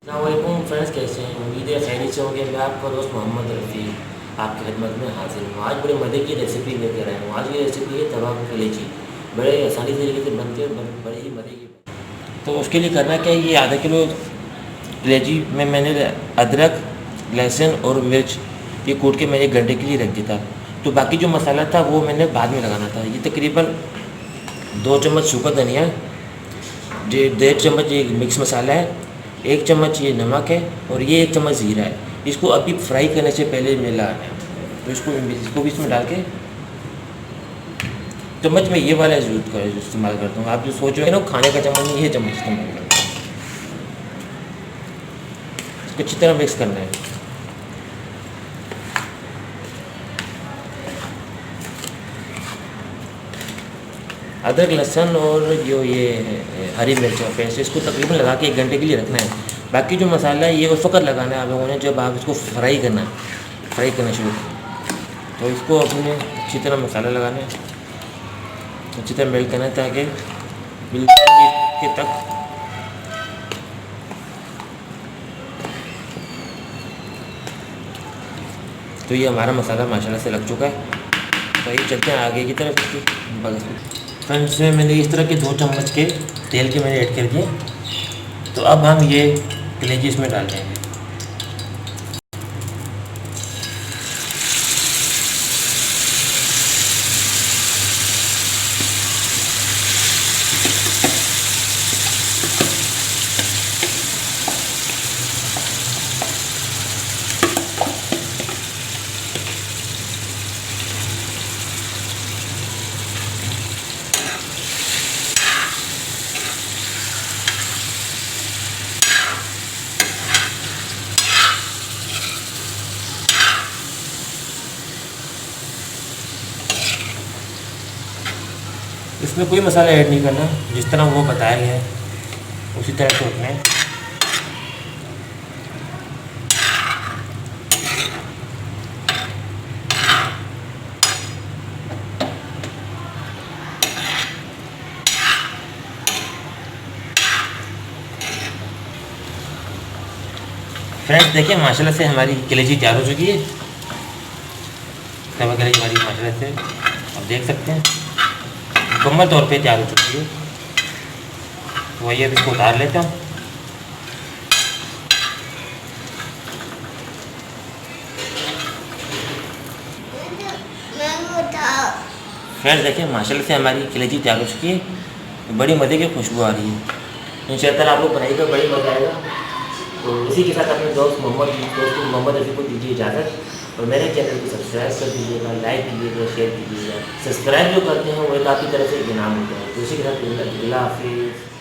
अस्सलामुअलैकुम फ्रेंड्स, कैसे हैं? उम्मीद है खैरियत से होंगे। मैं आपका दोस्त मोहम्मद रफ़ी आपकी खिदमत में हाजिर हूँ। आज बड़े मज़े की रेसिपी लेकर आया हूँ। आज की रेसिपी है तवा कलेजी। बड़े आसानी तरीके से बनती है, बड़ी ही मज़े की। तो उसके लिए करना क्या है, ये आधा किलो कलेजी में मैंने अदरक, लहसुन और मिर्च ये कूट के मैंने 1 घंटे के लिए रख दिया था। तो बाकी जो मसाला था वो मैंने बाद में लगाना था। ये तकरीबन 2 चम्मच सूखा धनिया, 1.5 चम्मच ये मिक्स मसाला है, 1 चम्मच ये नमक है और ये 1 चम्मच ज़ीरा है। इसको अभी फ्राई करने से पहले मिलाना है। तो इसको भी इसमें डाल के चम्मच में ये वाला इस्तेमाल करता हूँ। आप जो सोच रहे हो ना खाने का चम्मच नहीं, ये चम्मच इस्तेमाल करता हूँ। इसको अच्छी तरह मिक्स करना है। अदरक, लहसुन और जो ये हरी मिर्च का पेस्ट, इसको तकरीबन लगा के 1 घंटे के लिए रखना है। बाकी जो मसाला है ये उस वक्त लगाना है आप लोगों ने जब आप इसको फ्राई करना शुरू करें। तो इसको अपने अच्छी तरह मसाला लगाना है, अच्छी तरह मेल्ट करना है ताकि बिल्कुल के तक। तो ये हमारा मसाला माशाल्लाह से लग चुका है। तो ये चलते हैं आगे की तरफ। फ्रेंड्स, मैंने इस तरह के 2 चम्मच के तेल के मैंने ऐड कर दिए। तो अब हम ये कलेजी इसमें डाल देंगे। इसमें कोई मसाला ऐड नहीं करना, जिस तरह वो बताया गया है उसी तरह से रखना है। फ्रेंड्स, देखिए माशाल्लाह से हमारी कलेजी तैयार हो चुकी है। तवा कलेजी हमारी माशाल्लाह से आप देख सकते हैं मुकम्मल तौर पे तैयार हो चुकी है। तो वही अब इसको उतार लेता हूँ। फ्रेंड्स, देखिए माशाल्लाह से हमारी कलेजी तैयार हो चुकी है। बड़ी मज़े की खुशबू आ रही है। इंशाअल्लाह आप लोग बनाइएगा, बड़ी मज़ा आएगा। तो इसी के साथ अपने दोस्त मोहम्मद रफ़ी को दीजिए इजाज़त और मेरे चैनल को सब्सक्राइब कर दीजिएगा, लाइक कीजिएगा, शेयर कीजिएगा। सब्सक्राइब जो करते हैं वो एक आपकी तरफ से इनाम होता है। तो इसी के साथ अल्लाह हाफिज़।